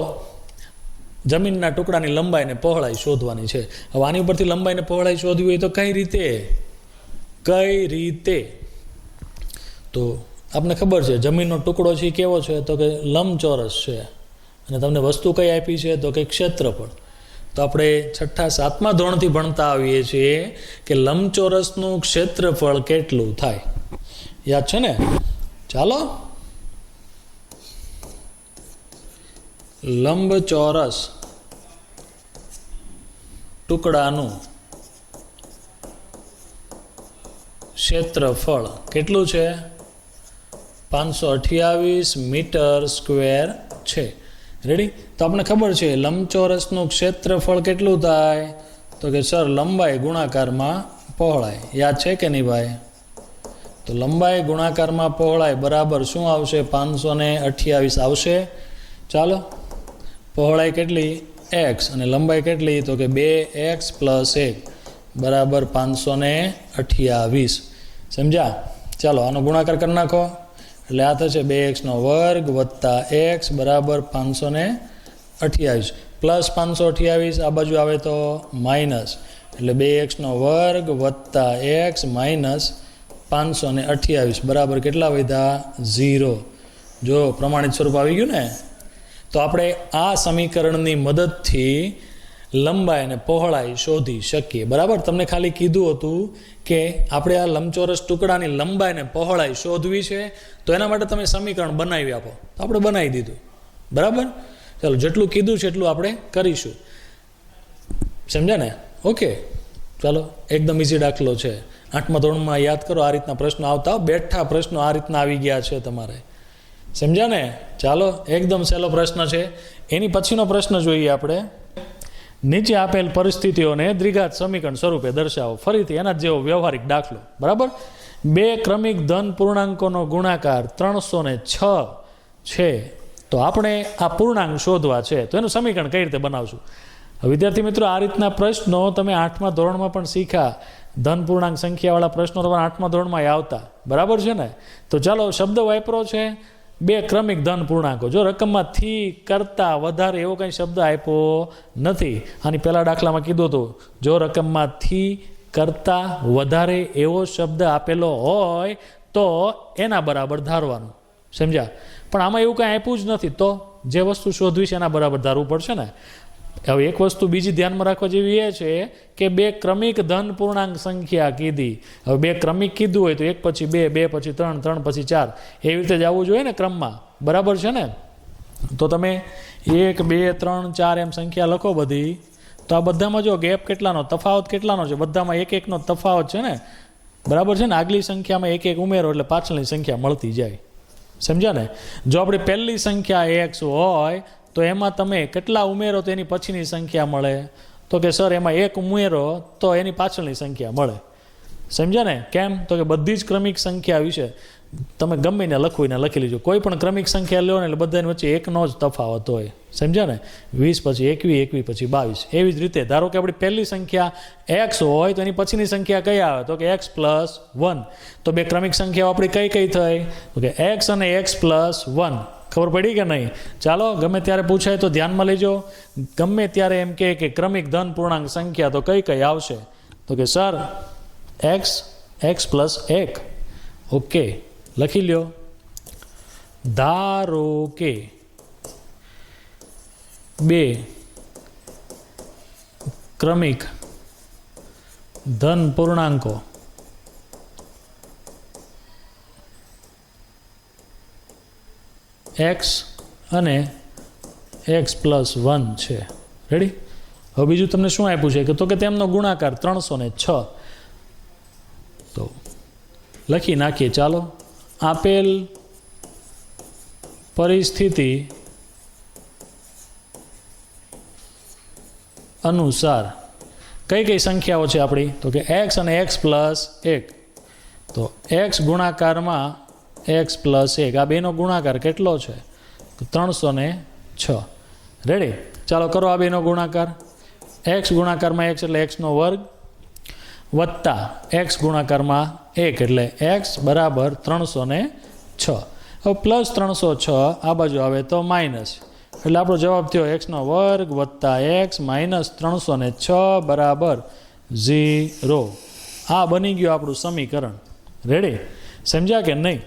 જમીનના ટુકડાની લંબાઈને પહોળાઈ શોધવાની છે. હવે આની ઉપરથી લંબાઈને પહોળાઈ શોધવી હોય તો કઈ રીતે? કઈ રીતે? તો આપને ખબર છે જમીનનો ટુકડો છે કેવો છે? તો કે લંબચોરસ છે. અને તમને વસ્તુ કઈ આપી છે? તો કે ક્ષેત્રફળ. તો આપણે 6ઠા 7મા ધોરણથી ભણતા આવીએ છીએ કે લંબચોરસનું ક્ષેત્રફળ કેટલું થાય. યાદ છે ને? ચાલો, લંબચોરસ ટુકડાનું ક્ષેત્રફળ કેટલું છે? 528 મીટર સ્ક્વેર છે. રેડી? તો આપણે ખબર છે લંબચોરસનું ક્ષેત્રફળ કેટલું થાય? તો કે સર લંબાઈ ગુણાકારમાં પહોળાઈ. યાદ છે કે નહીં ભાઈ? તો લંબાઈ ગુણાકારમાં પહોળાઈ બરાબર શું આવશે? 528 આવશે. ચાલો, પહોળાઈ કેટલી? x અને લંબાઈ કેટલી? તો કે 2x + 1 બરાબર 528. સમજ્યા? ચાલો, આનો ગુણાકાર કરી નાખો એટલે આ થશે 2x² + x બરાબર 528 પ્લસ 528 આ બાજુ આવે તો માઇનસ, એટલે 2x² + x માઇનસ 528 બરાબર કેટલા વધ્યા? 0. જો પ્રમાણિત સ્વરૂપ આવી ગયું ને. તો આપણે આ સમીકરણની મદદથી લંબાઈ અને પહોળાઈ શોધી શકીએ. બરાબર? તમને ખાલી કીધું હતું કે આપણે આ લંબચોરસ ટુકડાની લંબાઈ અને પહોળાઈ શોધવી છે, તો એના માટે તમે સમીકરણ બનાવી આપો. તો આપણે બનાવી દીધું. બરાબર? ચાલો, જેટલું કીધું છે એટલું આપણે કરીશું. સમજ્યા ને? ઓકે, ચાલો, એકદમ ઇઝી દાખલો છે. 8મા ધોરણમાં યાદ કરો આ રીતના પ્રશ્નો આવતા, બેઠા પ્રશ્નો આ રીતના આવી ગયા છે તમારે. સમજ્યા ને? ચાલો, એકદમ સહેલો પ્રશ્ન છે. એની પછીનો પ્રશ્ન જોઈએ આપણે. નીચે આપેલ પરિસ્થિતિઓને દ્વિઘાત સમીકરણ સ્વરૂપે દર્શાવો. ફરીથી એના જેવો વ્યવહારિક દાખલો. બરાબર? 2 ક્રમિક ધન પૂર્ણાંકોનો ગુણાકાર 306 છે. તો આપણે આ પૂર્ણાંક શોધવા છે, તો એનું સમીકરણ કઈ રીતે બનાવશું? વિદ્યાર્થી મિત્રો, આ રીતના પ્રશ્નો તમે 8મા ધોરણમાં પણ શીખ્યા. ધન પૂર્ણાંક સંખ્યાવાળા પ્રશ્નો તમારા 8મા ધોરણમાં આવતા. બરાબર છે ને? તો ચાલો, શબ્દ વાપરો છે 2 ક્રમિક ધન પૂર્ણાંકો. જો રકમમાં થી કરતાં વધારે એવો કંઈ શબ્દ આપ્યો નથી. આની પહેલા દાખલામાં કીધું હતું, જો રકમમાં થી કરતાં વધારે એવો શબ્દ આપેલો હોય તો એના બરાબર ધારવાનું. સમજ્યા? પણ આમાં એવું કંઈ આપ્યું જ નથી, તો જે વસ્તુ શોધવી છે એના બરાબર ધારવું પડશે ને. હવે એક વસ્તુ બીજી ધ્યાનમાં રાખવા જેવી એ છે કે 2 ક્રમિક ધન પૂર્ણાંક સંખ્યા કીધી. હવે 2 ક્રમિક કીધું હોય તો 1 પછી 2, 2 પછી 3, 3 પછી 4 એવી રીતે જ આવવું જોઈએ ને ક્રમમાં. બરાબર છે ને? તો તમે 1, 2, 3, 4 એમ સંખ્યા લખો બધી, તો આ બધામાં જો ગેપ કેટલાનો, તફાવત કેટલાનો છે? બધામાં 1 1નો તફાવત છે ને. બરાબર છે ને? આગલી સંખ્યામાં 1 1 ઉમેરો એટલે પાછળની સંખ્યા મળતી જાય. સમજ્યા ને? જો આપણી પહેલી સંખ્યા x હોય તો એમાં તમે કેટલા ઉમેરો તો એની પછીની સંખ્યા મળે? તો કે સર એમાં એક ઉમેરો તો એની પાછળની સંખ્યા મળે. સમજ્યા ને? કેમ? તો કે બધી જ ક્રમિક સંખ્યા વિશે તમે ગમે ને લખવું એને લખી લીધું. કોઈ પણ ક્રમિક સંખ્યા લો ને એટલે બધાની વચ્ચે એકનો જ તફાવત હોય. સમજ્યા ને? 20 પછી 21, 21 પછી 22. એવી જ રીતે ધારો કે આપણી પહેલી સંખ્યા એક્સ હોય તો એની પછીની સંખ્યા કઈ આવે? તો કે x+1. તો બે ક્રમિક સંખ્યાઓ આપણી કઈ કઈ થઈ? તો કે એક્સ અને x+1. ખબર પડી કે નહીં? ચાલો, ગમે ત્યારે પૂછાય તો ધ્યાનમાં લેજો. ગમે ત્યારે એમ કે ક્રમિક ધન પૂર્ણાંક સંખ્યા તો કઈ કઈ આવશે? તો કે સર x+1. ઓકે, લખી લ્યો. ધારો કે બે ક્રમિક ધન પૂર્ણાંકો x અને x+1 છે. રેડી? હવે બીજું તમને શું આપ્યું છે? તો કે તેમનો ગુણાકાર 306. તો લખી નાખીએ. ચાલો, આપેલ પરિસ્થિતિ અનુસાર કઈ કઈ સંખ્યાઓ છે આપણી? તો કે x અને x+1. તો x ગુણાકારમાં x+1, આ બેનો ગુણાકાર કેટલો છે? તો 306. રેડી? ચાલો કરો આ બેનો ગુણાકાર. x ગુણાકારમાં x એટલે x નો વર્ગ વત્તા x ગુણાકારમાં 1 એટલે x બરાબર 306. હવે +306 આ બાજુ આવે તો માઇનસ, એટલે આપણો જવાબ થયો x² વત્તા x -306 બરાબર 0. આ બની ગયું આપણું સમીકરણ. રેડી? સમજ્યા કે નહીં?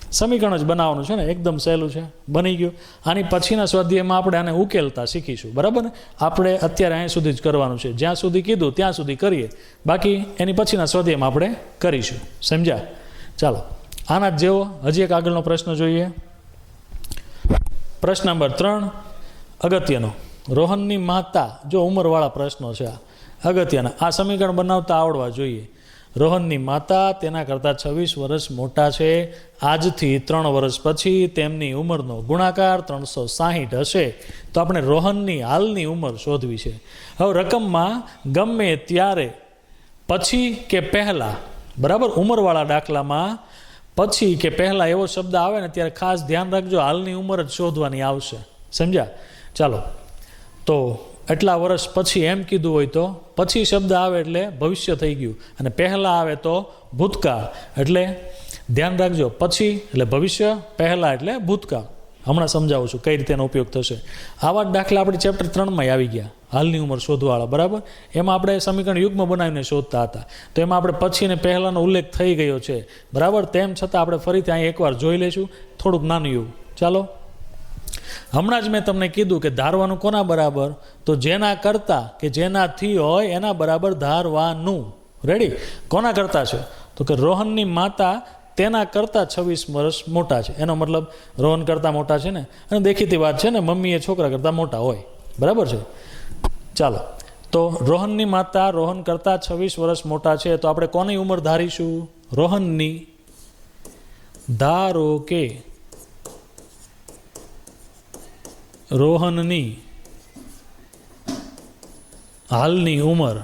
સમીકરણ જ બનાવવાનું છે ને, એકદમ સહેલું છે, બની ગયું. આની પછીના સ્વાધ્યાયમાં આપણે આને ઉકેલતા શીખીશું. બરાબર ને? આપણે અત્યારે અહીં સુધી જ કરવાનું છે. જ્યાં સુધી કીધું ત્યાં સુધી કરીએ, બાકી એની પછીના સ્વાધ્યાયમાં આપણે કરીશું. સમજ્યા? ચાલો, આના જ જેવો હજી એક આગળનો પ્રશ્ન જોઈએ. પ્રશ્ન નંબર 3 અગત્યનો. રોહનની માતા, જો ઉંમરવાળા પ્રશ્નો છે આ અગત્યના. આ સમીકરણ બનાવતા આવડવા જોઈએ. રોહનની માતા તેના કરતાં 26 વર્ષ મોટા છે. આજથી 3 વર્ષ પછી તેમની ઉંમરનો ગુણાકાર 360 હશે. તો આપણે રોહનની હાલની ઉંમર શોધવી છે. હવે રકમમાં ગમે ત્યારે પછી કે પહેલાં, બરાબર, ઉંમરવાળા દાખલામાં પછી કે પહેલાં એવો શબ્દ આવે ને ત્યારે ખાસ ધ્યાન રાખજો, હાલની ઉંમર જ શોધવાની આવશે. સમજ્યા? ચાલો, તો એટલા વર્ષ પછી એમ કીધું હોય તો પછી શબ્દ આવે એટલે ભવિષ્ય થઈ ગયું, અને પહેલાં આવે તો ભૂતકાળ. એટલે ધ્યાન રાખજો, પછી એટલે ભવિષ્ય, પહેલાં એટલે ભૂતકાળ. હમણાં સમજાવું છું કઈ રીતે એનો ઉપયોગ થશે. આવા જ દાખલા આપણે ચેપ્ટર 3માં આવી ગયા, હાલની ઉંમર શોધવાળા. બરાબર? એમાં આપણે સમીકરણ યુગ્મ બનાવીને શોધતા હતા. તો એમાં આપણે પછી અને પહેલાંનો ઉલ્લેખ થઈ ગયો છે. બરાબર? તેમ છતાં આપણે ફરીથી અહીં એકવાર જોઈ લઈશું, થોડુંક નાનું એવું. ચાલો, હમણાં જ મેં તમને કીધું કે ધારવાનું કોના બરાબર? તો જેના કરતાં કે જેનાથી હોય એના બરાબર ધારવાનું. રેડી? કોના કરતાં છે? તો કે રોહનની માતા તેના કરતાં 26 વર્ષ મોટા છે. એનો મતલબ રોહન કરતાં મોટા છે ને, અને દેખીતી વાત છે ને, મમ્મી એ છોકરા કરતાં મોટા હોય. બરાબર છે? ચાલો, તો રોહનની માતા રોહન કરતાં 26 વર્ષ મોટા છે. તો આપણે કોની ઉંમર ધારીશું? રોહનની. ધારો કે રોહનની હાલની ઉંમર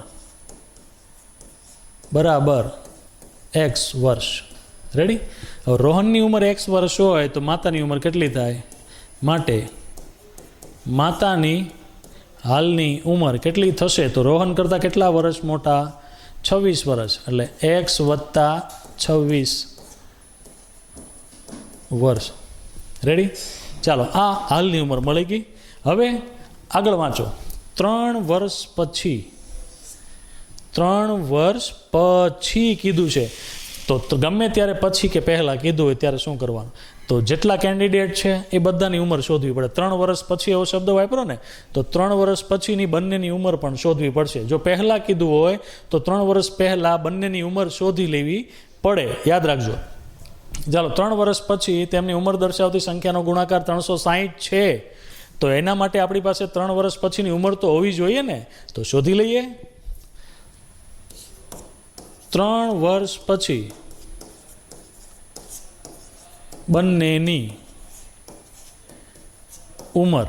બરાબર x વર્ષ. રેડી? હવે રોહનની ઉંમર x વર્ષ હોય તો માતાની ઉંમર કેટલી થાય? માટે માતાની હાલની ઉંમર કેટલી થશે? તો રોહન કરતાં કેટલા વર્ષ મોટા? 26 વર્ષ. એટલે x વત્તા 26 વર્ષ. રેડી? ચાલો, આ હાલની ઉંમર મળી ગઈ. હવે આગળ વાંચો. 3 વર્ષ પછી. 3 વર્ષ પછી કીધું છે, તો ગમે ત્યારે પછી કે પહેલાં કીધું હોય ત્યારે શું કરવાનું? તો જેટલા કેન્ડિડેટ છે એ બધાની ઉંમર શોધવી પડે. 3 વર્ષ પછી એવો શબ્દ વાપરો ને, તો 3 વર્ષ પછીની બંનેની ઉંમર પણ શોધવી પડશે. જો પહેલાં કીધું હોય તો 3 વર્ષ પહેલાં બંનેની ઉંમર શોધી લેવી પડે. યાદ રાખજો. ચાલો, 3 વર્ષ પછી તેમની ઉંમર દર્શાવતી સંખ્યાનો ગુણાકાર 360 છે. તો એના માટે આપણી પાસે 3 વર્ષ પછીની ઉંમર તો હોવી જોઈએ ને, તો શોધી લઈએ. 3 વર્ષ પછી બંનેની ઉંમર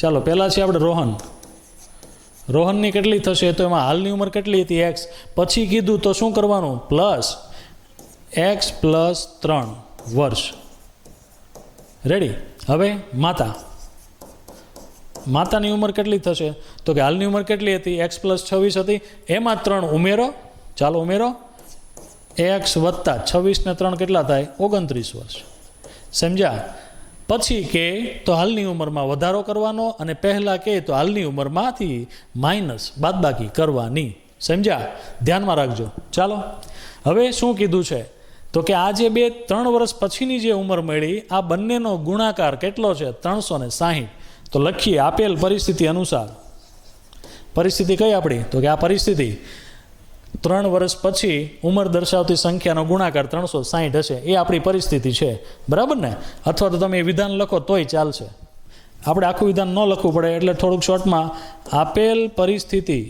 ચાલો પહેલાં છે આપણે રોહનની કેટલી થશે? તો એમાં હાલની ઉંમર કેટલી હતી? એક્સ. પછી કીધું તો શું કરવાનું? પ્લસ એક્સ પ્લસ 3 વર્ષ. રેડી. હવે માતાની ઉંમર કેટલી થશે? તો કે હાલની ઉંમર કેટલી હતી? એક્સ પ્લસ 26 હતી. એમાં 3 ઉમેરો. ચાલો ઉમેરો. એક્સ વત્તા 26 ને 3 કેટલા થાય? 29 વર્ષ. સમજ્યા? પછી કે તો હાલની ઉંમરમાં વધારો કરવાનો અને પહેલાં કે તો હાલની ઉંમરમાંથી માઇનસ બાદબાકી કરવાની. સમજ્યા? ધ્યાનમાં રાખજો. ચાલો હવે શું કીધું છે? તો કે આ જે 3 વર્ષ પછીની જે ઉંમર મળી આ બંનેનો ગુણાકાર કેટલો છે? 360. તો લખીએ આપેલ પરિસ્થિતિ અનુસાર. પરિસ્થિતિ કઈ આપણી? તો કે આ પરિસ્થિતિ 3 વર્ષ પછી ઉંમર દર્શાવતી સંખ્યાનો ગુણાકાર 360 હશે. એ આપણી પરિસ્થિતિ છે. બરાબર ને? અથવા તો તમે વિધાન લખો તોય ચાલશે. આપણે આખું વિધાન ન લખવું પડે એટલે થોડુંક શોર્ટમાં આપેલ પરિસ્થિતિ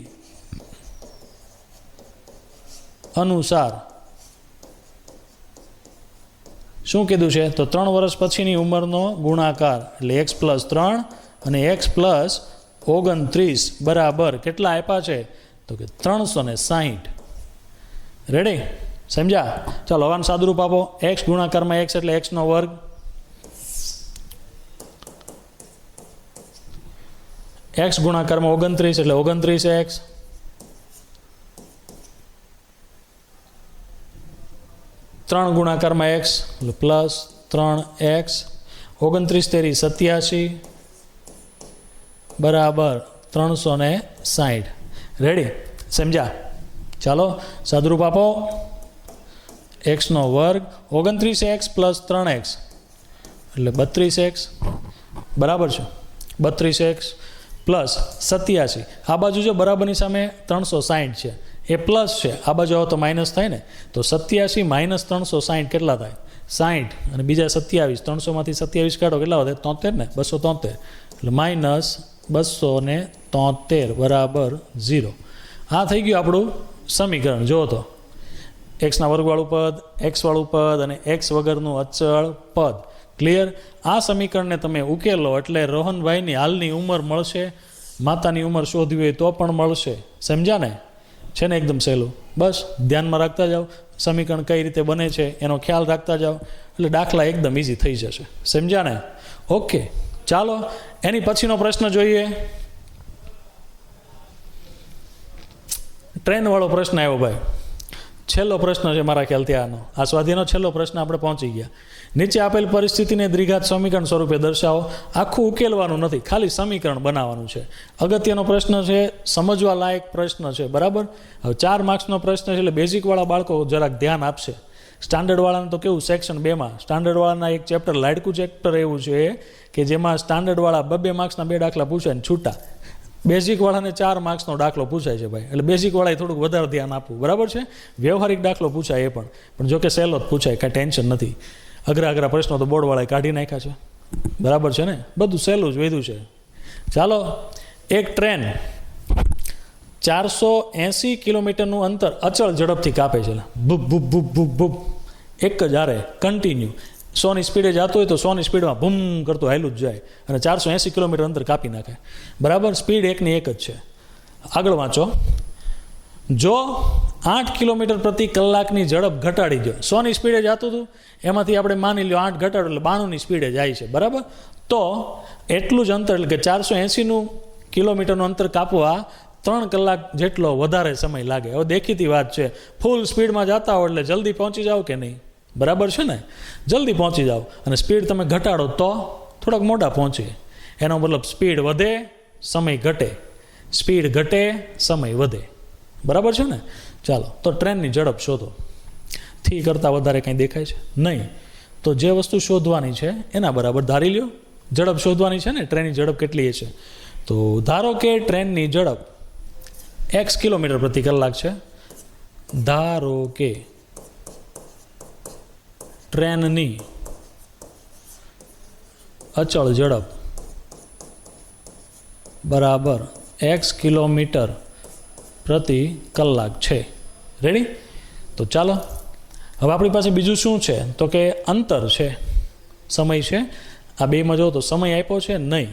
અનુસાર શું કીધું છે? તો 3 વર્ષ પછીની ઉંમરનો ગુણાકાર એટલે એક્સ પ્લસ 3 અને એક્સ પ્લસ 29 બરાબર કેટલા આપ્યા છે? તો કે 360. રેડી? સમજ્યા? ચાલો હવાનું સાદુરૂપ આપો. એક્સ ગુણાકારમાં એક્સ એટલે એક્સનો વર્ગ. એક્સ ગુણાકારમાં 29 એટલે 29 એક્સ. ત્રણ ગુણાકારમાં એક્સ એટલે પ્લસ 3x. 29 તેરી 87 બરાબર 360. રેડી? સમજ્યા? ચાલો સાદુરૂપ આપો. એક્સનો વર્ગ 29x પ્લસ 3x એટલે 32x બરાબર છે. 32x plus 87. આ બાજુ જો બરાબરની સામે 360 છે એ પ્લસ છે. આ બાજુ આવો તો માઇનસ થાય ને. તો 87 માઇનસ 360 કેટલા થાય? 60 અને બીજા 27. 300માંથી 27 કાઢો કેટલા વધે? 73 ને. 273 એટલે માઇનસ 273 બરાબર 0. આ થઈ ગયું આપણું સમીકરણ. જુઓ તો એક્સના વર્ગવાળું પદ, એક્સવાળું પદ અને એક્સ વગરનું અચળ પદ. ક્લિયર? આ સમીકરણને તમે ઉકેલો એટલે રોહનભાઈની હાલની ઉંમર મળશે. માતાની ઉંમર શોધવી હોય તો પણ મળશે. સમજ્યા ને? છે ને એકદમ સહેલું. બસ ધ્યાનમાં રાખતા જાઓ. સમીકરણ કઈ રીતે બને છે એનો ખ્યાલ રાખતા જાઓ એટલે દાખલા એકદમ ઇઝી થઈ જશે. સમજ્યા ને? ઓકે. ચાલો એની પછીનો પ્રશ્ન જોઈએ. ટ્રેનવાળો પ્રશ્ન આવ્યો ભાઈ. છેલ્લો પ્રશ્ન છે મારા ખ્યાલથી આનો. આ સ્વાધ્યાયનો છેલ્લો પ્રશ્ન આપણે પહોંચી ગયા. નીચે આપેલ પરિસ્થિતિને દ્વિઘાત સમીકરણ સ્વરૂપે દર્શાવો. આખું ઉકેલવાનું નથી, ખાલી સમીકરણ બનાવવાનું છે. અગત્યનો પ્રશ્ન છે, સમજવા લાયક પ્રશ્ન છે. બરાબર? હવે 4 માર્ક્સનો પ્રશ્ન છે એટલે બેઝિકવાળા બાળકો જરાક ધ્યાન આપશે. સ્ટાન્ડર્ડવાળાને તો કેવું સેક્શન 2માં સ્ટાન્ડર્ડવાળાના એક ચેપ્ટર લાડકું ચેપ્ટર એવું છે કે જેમાં સ્ટાન્ડર્ડવાળા 2 માર્ક્સના 2 દાખલા પૂછાય ને છૂટા. બેઝિકવાળાને 4 માર્ક્સનો દાખલો પૂછાય છે ભાઈ. એટલે બેઝિકવાળાએ થોડુંક વધારે ધ્યાન આપવું. બરાબર છે? વ્યવહારિક દાખલો પૂછાય એ પણ જો કે સહેલો જ પૂછાય, કાંઈ ટેન્શન નથી. અઘરા પ્રશ્નો તો બોર્ડવાળાએ કાઢી નાખ્યા છે. બરાબર છે ને? બધું સહેલું જ વધ્યું છે. ચાલો એક ટ્રેન 480 કિલોમીટરનું અંતર અચળ ઝડપથી કાપે છે. ભૂપ ભૂપ ભૂપ ભૂપ ભૂપ એક જ હારે કન્ટિન્યુ 100ની સ્પીડે જતો હોય તો 100ની સ્પીડમાં ભૂમ કરતો હાલું જ જાય અને 480 કિલોમીટર અંતર કાપી નાખે. બરાબર? સ્પીડ એકની એક જ છે. આગળ વાંચો. જો 8 કિલોમીટર પ્રતિ કલાકની ઝડપ ઘટાડી દો. 100ની સ્પીડે જતું હતું એમાંથી આપણે માની લો 8 ઘટાડો એટલે 92ની સ્પીડે જાય છે. બરાબર? તો એટલું જ અંતર એટલે કે 480 કિલોમીટરનું અંતર કાપવા 3 કલાક જેટલો વધારે સમય લાગે. હવે દેખીતી વાત છે, ફૂલ સ્પીડમાં જતા હો એટલે જલ્દી પહોંચી જાઓ કે નહીં? બરાબર છે ને? જલ્દી પહોંચી જાઓ. અને સ્પીડ તમે ઘટાડો તો થોડાક મોડા પહોંચે. એનો મતલબ સ્પીડ વધે સમય ઘટે, સ્પીડ ઘટે સમય વધે. બરાબર છે ને? ચાલો તો ટ્રેનની ઝડપ શોધો. થી કરતાં વધારે કંઈ દેખાય છે નહીં. તો જે વસ્તુ શોધવાની છે એના બરાબર ધારી લ્યો. ઝડપ શોધવાની છે ને, ટ્રેનની ઝડપ કેટલી છે. તો ધારો કે ટ્રેનની ઝડપ x કિલોમીટર પ્રતિ કલાક છે. ધારો કે ટ્રેનની અચળ ઝડપ બરાબર x કિલોમીટર પ્રતિ કલાક છે. રેડી? તો ચાલો હવે આપણી પાસે બીજું શું છે? તો કે અંતર છે, સમય છે. આ બેમાં જો તો સમય આપ્યો છે નહીં,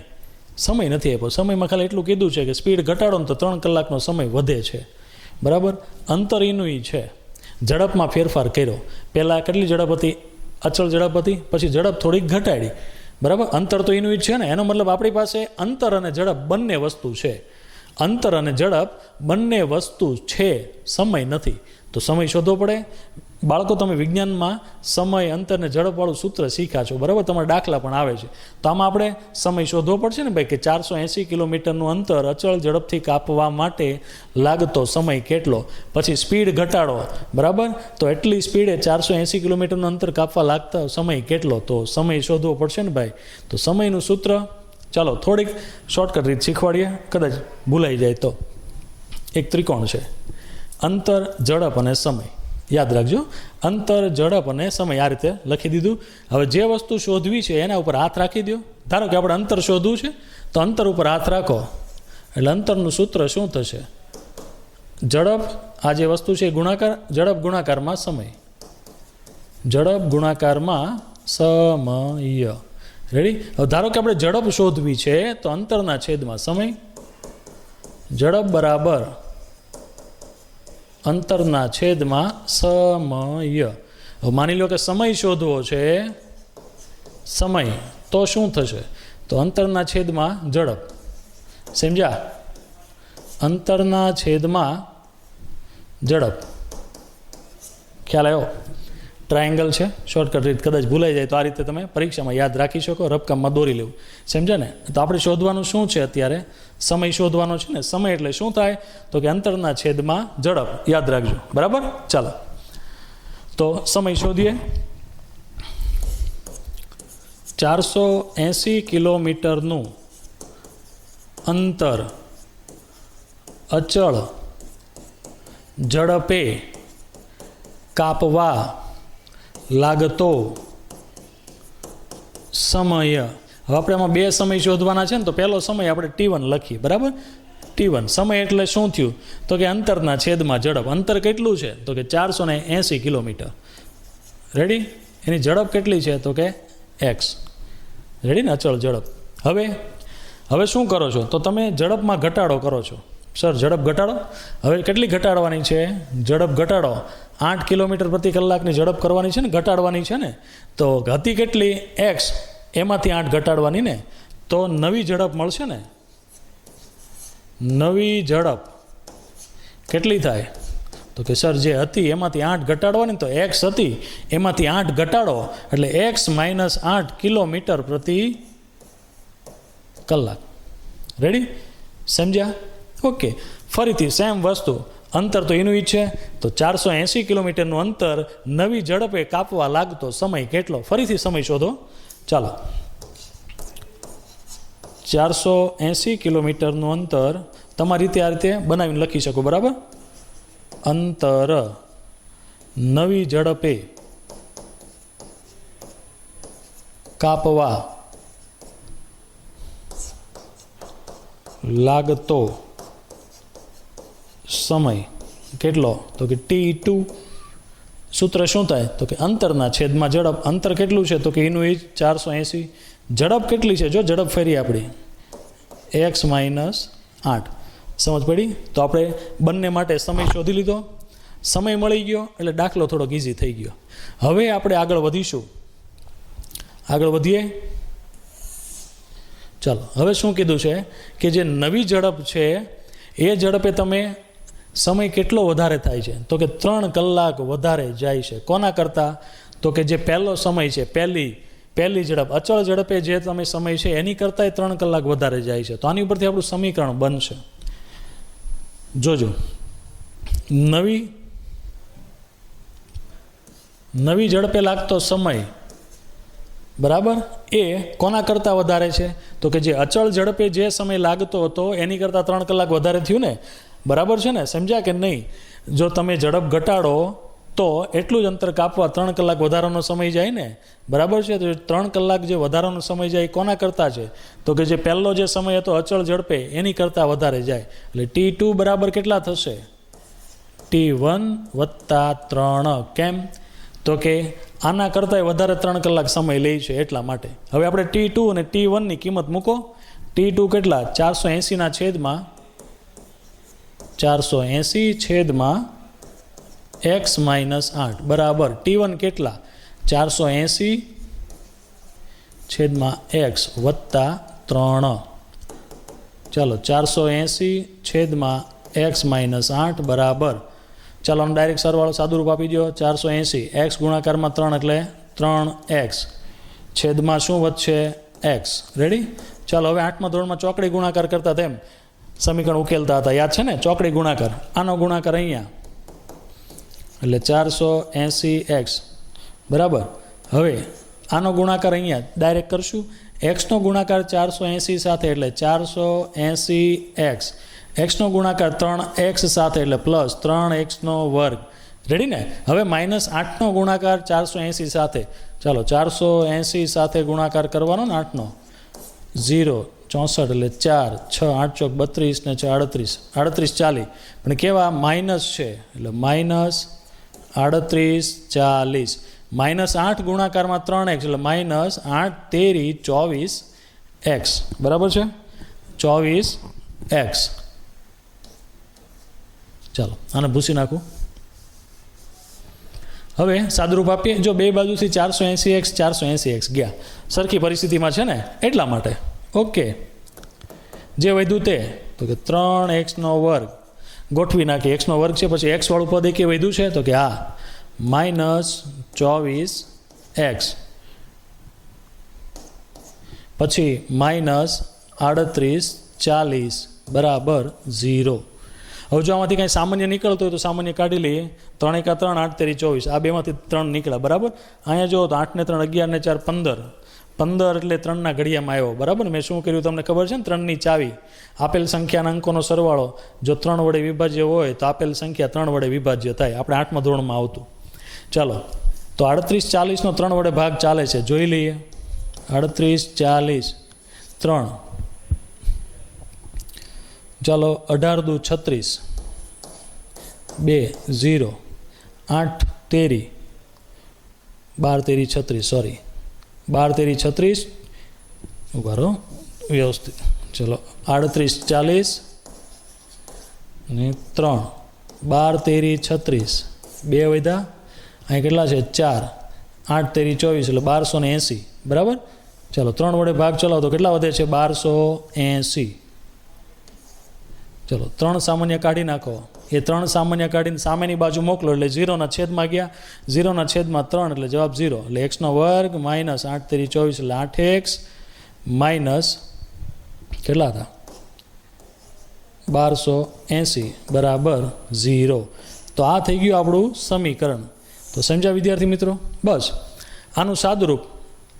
સમય નથી આપ્યો. સમયમાં ખાલી એટલું કીધું છે કે સ્પીડ ઘટાડો ને તો 3 કલાકનો સમય વધે છે. બરાબર. અંતર એનું છે. ઝડપમાં ફેરફાર કર્યો. પહેલાં કેટલી ઝડપ હતી? અચળ ઝડપ હતી. પછી ઝડપ થોડીક ઘટાડી. બરાબર. અંતર તો એનું છે ને. એનો મતલબ આપણી પાસે અંતર અને ઝડપ બંને વસ્તુ છે. અંતર અને ઝડપ બંને વસ્તુ છે, સમય નથી. તો સમય શોધવો પડે. બાળકો, તમે વિજ્ઞાનમાં સમય, અંતર અને ઝડપવાળું સૂત્ર શીખ્યા છો. બરાબર. તમારા દાખલા પણ આવે છે. તો આમાં આપણે સમય શોધવો પડશે ને ભાઈ, કે 480 કિલોમીટરનું અંતર અચળ ઝડપથી કાપવા માટે લાગતો સમય કેટલો. પછી સ્પીડ ઘટાડો. બરાબર. તો એટલી સ્પીડે 480 કિલોમીટરનું અંતર કાપવા લાગતો સમય કેટલો. તો સમય શોધવો પડશે ને ભાઈ. તો સમયનું સૂત્ર, ચાલો થોડીક શોર્ટકટ રીત શીખવાડીએ, કદાચ ભૂલાઈ જાય તો. એક ત્રિકોણ છે, અંતર, ઝડપ અને સમય. યાદ રાખજો, અંતર, ઝડપ અને સમય. આ રીતે લખી દીધું. હવે જે વસ્તુ શોધવી છે એના ઉપર હાથ રાખી દો. ધારો કે આપણે અંતર શોધવું છે, તો અંતર ઉપર હાથ રાખો એટલે અંતરનું સૂત્ર શું થશે? ઝડપ, આ જે વસ્તુ છે ગુણાકાર, ઝડપ ગુણાકારમાં સમય. ઝડપ ગુણાકારમાં સમય. રેડી? હવે ધારો કે આપણે ઝડપ શોધવી છે, તો અંતરના છેદમાં સમય. ઝડપ બરાબર અંતરના છેદમાં સમય. હવે માની લો કે સમય શોધવો છે, સમય, તો શું થશે? તો અંતરના છેદમાં ઝડપ. સમજ્યા? અંતરના છેદમાં ઝડપ. ખ્યાલ આવ્યો? ટ્રાયેંગલ છે, શોર્ટકટ રીત કદાચ ભૂલાઈ જાય તો આ રીતે તમે પરીક્ષામાં યાદ રાખી શકો, રફકામમાં દોરી લેવું. સમજ્યા ને? તો આપણે શોધવાનું શું છે અત્યારે? સમય શોધવાનો છે ને. સમય એટલે શું થાય? તો કે અંતરના છેદમાં ઝડપ. યાદ રાખજો. બરાબર. ચાલો તો સમય શોધીએ. 480 કિલોમીટરનું અંતર અચળ ઝડપે કાપવા લાગતો સમય. હવે આપણે આમાં બે સમય શોધવાના છે ને, તો પહેલો સમય આપણે T1 લખીએ. બરાબર. T1 સમય એટલે શું થયું? તો કે અંતરના છેદમાં ઝડપ. અંતર કેટલું છે? તો કે 480 કિલોમીટર. રેડી? એની ઝડપ કેટલી છે? તો કે x. રેડી ને? અચળ ઝડપ. હવે શું કરો છો? તો તમે ઝડપમાં ઘટાડો કરો છો. સર ઝડપ ઘટાડો. હવે કેટલી ઘટાડવાની છે? ઝડપ ઘટાડો. 8 કિલોમીટર પ્રતિ કલાકની ઝડપ કરવાની છે ને, ઘટાડવાની છે ને. તો હતી કેટલી? x. એમાંથી 8 ઘટાડવાની ને, તો નવી ઝડપ મળશે ને. નવી ઝડપ કેટલી થાય? તો કે સર જે હતી એમાંથી 8 ઘટાડવાની, તો x હતી એમાંથી 8 ઘટાડો એટલે x - 8 કિલોમીટર પ્રતિ કલાક. રેડી? સમજ્યા? ઓકે. ફરીથી સેમ વસ્તુ. અંતર તો એનું જ છે, તો 480 કિલોમીટરનું અંતર નવી ઝડપે કાપવા લાગતો સમય કેટલો? ફરીથી સમય શોધો. ચાલો, 480 કિલોમીટરનું અંતર તમારી રીતે આ રીતે બનાવીને લખી શકો. બરાબર. અંતર નવી ઝડપે કાપવા લાગતો સમય કેટલો? તો કે T2. સૂત્ર શું થાય? તો કે અંતરના છેદમાં ઝડપ. અંતર કેટલું છે? તો કે એનું એ 480. ઝડપ કેટલી છે? જો ઝડપ ફેરી આપણી x - 8. સમજ પડી? તો આપણે બંને માટે સમય શોધી લીધો. સમય મળી ગયો એટલે દાખલો થોડોક ઇઝી થઈ ગયો. હવે આપણે આગળ વધીશું. આગળ વધીએ. ચાલો, હવે શું કીધું છે કે જે નવી ઝડપ છે એ ઝડપે તમે સમય કેટલો વધારે થાય છે? તો કે 3 કલાક વધારે જાય છે. કોના કરતાં? તો કે જે પહેલો સમય છે, પહેલી ઝડપ, અચળ ઝડપે જે તમે સમય છે એની કરતાંય 3 કલાક વધારે જાય છે. તો આની ઉપરથી આપણું સમીકરણ બનશે. જોજો, નવી ઝડપે લાગતો સમય બરાબર એ કોના કરતાં વધારે છે? તો કે જે અચળ ઝડપે જે સમય લાગતો હતો એની કરતાં 3 કલાક વધારે થયું ને. બરાબર છે ને? સમજ્યા કે નહીં? જો તમે ઝડપ ઘટાડો તો એટલું જ અંતર કાપવા 3 કલાક વધારાનો સમય જાય ને. બરાબર છે? તો 3 કલાક જે વધારાનો સમય જાય કોના કરતાં છે? તો કે જે પહેલો જે સમય હતો અચળ ઝડપે એની કરતાં વધારે જાય. એટલે T2 બરાબર કેટલા થશે? T1 + 3. કેમ? તો કે આના કરતાંય વધારે 3 કલાક સમય લે છે એટલા માટે. હવે આપણે T2 અને T1 ની કિંમત મૂકો. T2 કેટલા 480 ના છેદમાં 480 છેદમાં x માઇનસ 8 બરાબર T1 કેટલા 480 છેદમાં x વત્તા 3 ચાલો 480 છેદમાં x માઇનસ 8 બરાબર ચાલો આમ ડાયરેક્ટ સરવાળો સાદુરૂપ આપી દો 480 x ગુણાકારમાં 3 એટલે 3x છેદમાં શું વધશે x રેડી ચાલો હવે 8મા ધોરણમાં ચોકડી ગુણાકાર કરતા તેમ સમીકરણ ઉકેલતા હતા યાદ છે ને ચોકડી ગુણાકાર આનો ગુણાકાર અહીંયા એટલે 480x બરાબર હવે આનો ગુણાકાર અહીંયા ડાયરેક્ટ કરશું xનો ગુણાકાર 480 સાથે એટલે 480x xનો ગુણાકાર 3x સાથે એટલે પ્લસ 3xનો વર્ગ રેડી ને હવે માઇનસ 8નો ગુણાકાર 480 સાથે ચાલો 480 સાથે ગુણાકાર કરવાનો ને 8નો 0 64 એટલે 4 6 8 ચોક 32 ને 38 40 પણ કેવા માઇનસ છે એટલે માઇનસ 38 40 માઇનસ 8 ગુણાકારમાં 3x એટલે માઇનસ 8 તેરી 24x બરાબર છે 24x ચાલો આને ભૂસી નાખું હવે સાદુરૂપ આપીએ જો બે બાજુથી 480x ગયા સરખી પરિસ્થિતિમાં છે ને એટલા માટે ઓકે જે વધ્યું તે તો કે 3xનો વર્ગ ગોઠવી નાખીએ xનો વર્ગ છે પછી x વાળું પદ કે વધ્યું છે તો કે હા માઇનસ 24x પછી માઇનસ 38 40 બરાબર 0 હવે જો આમાંથી કાંઈ સામાન્ય નીકળતો હોય તો સામાન્ય કાઢી લઈએ 3 એકા 3 8 તેરી 24 આ બેમાંથી 3 નીકળ્યા બરાબર અહીંયા જો તો 8 ને 3 11 ને 4 15 15 એટલે 3ના ઘડિયામાં આવ્યો બરાબર મેં શું કર્યું તમને ખબર છે ને 3ની ચાવી આપેલ સંખ્યાના અંકોનો સરવાળો જો 3 વડે વિભાજ્ય હોય તો આપેલ સંખ્યા 3 વડે વિભાજ્ય થાય આપણે 8મા ધોરણમાં આવતું ચાલો તો 38 40નો 3 વડે ભાગ ચાલે છે જોઈ લઈએ 38 40 3 ચાલો 18 દુ 36 2 0 8 તેરી 12 તેરી 36 સોરી 12 તેરી 36 ઉભા રહો વ્યવસ્થિત ચલો 38 40 અને 3 12 તેરી 36 બે વધ્યા અહીં કેટલા છે 4 8 તેરી 24 એટલે 1280 બરાબર ચાલો 3 વડે ભાગ ચલાવો તો કેટલા વધે છે 1280 ચલો 3 સામાન્ય કાઢી નાખો એ 3 સામાન્ય કાઢીને સામેની બાજુ મોકલો એટલે 0ના છેદમાં ગયા 0ના છેદમાં 3 એટલે જવાબ 0 એટલે x નો વર્ગ માઇનસ 8 તેરી 24 એટલે 8x માઇનસ કેટલા હતા 1280 બરાબર 0 તો આ થઈ ગયું આપણું સમીકરણ તો સમજ્યા વિદ્યાર્થી મિત્રો બસ આનું સાદુરૂપ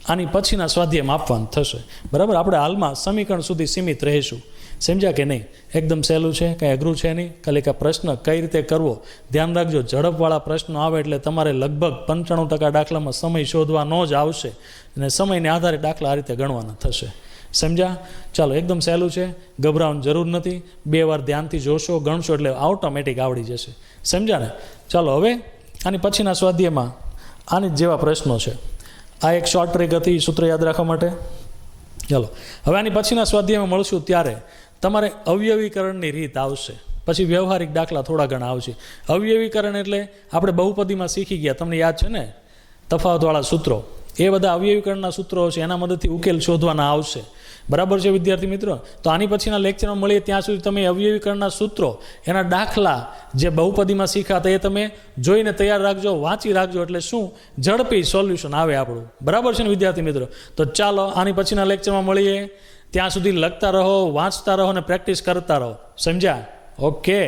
આની પછીના સ્વાધ્યાયમાં આપવાનું થશે બરાબર આપણે હાલમાં સમીકરણ સુધી સીમિત રહીશું સમજ્યા કે નહીં એકદમ સહેલું છે કંઈ અઘરું છે નહીં ખાલી કે પ્રશ્ન કઈ રીતે કરવો ધ્યાન રાખજો ઝડપવાળા પ્રશ્નો આવે એટલે તમારે લગભગ 95% દાખલામાં સમય શોધવાનો જ આવશે અને સમયને આધારે દાખલા આ રીતે ગણવાના થશે સમજ્યા ચાલો એકદમ સહેલું છે ગભરાવાની જરૂર નથી 2 વાર ધ્યાનથી જોશો ગણશો એટલે ઓટોમેટિક આવડી જશે સમજ્યા ને ચાલો હવે આની પછીના સ્વાધ્યાયમાં આની જ જેવા પ્રશ્નો છે આ એક શોર્ટ ટ્રીક હતી સૂત્ર યાદ રાખવા માટે ચાલો હવે આની પછીના સ્વાધ્યાયમાં મળશું ત્યારે તમારે અવયવીકરણની રીત આવશે પછી વ્યવહારિક દાખલા થોડા ઘણા આવશે અવયવીકરણ એટલે આપણે બહુપદીમાં શીખી ગયા તમને યાદ છે ને તફાવતવાળા સૂત્રો એ બધા અવયવીકરણના સૂત્રો છે એના મદદથી ઉકેલ શોધવાના આવશે બરાબર છે વિદ્યાર્થી મિત્રો તો આની પછીના લેક્ચરમાં મળીએ ત્યાં સુધી તમે અવયવીકરણના સૂત્રો એના દાખલા જે બહુપદીમાં શીખાતા એ તમે જોઈને તૈયાર રાખજો વાંચી રાખજો એટલે શું ઝડપી સોલ્યુશન આવે આપણું બરાબર છે ને વિદ્યાર્થી મિત્રો તો ચાલો આની પછીના લેક્ચરમાં મળીએ ત્યાં સુધી લખતા રહો વાંચતા રહો અને પ્રેક્ટિસ કરતા રહો સમજ્યા ઓકે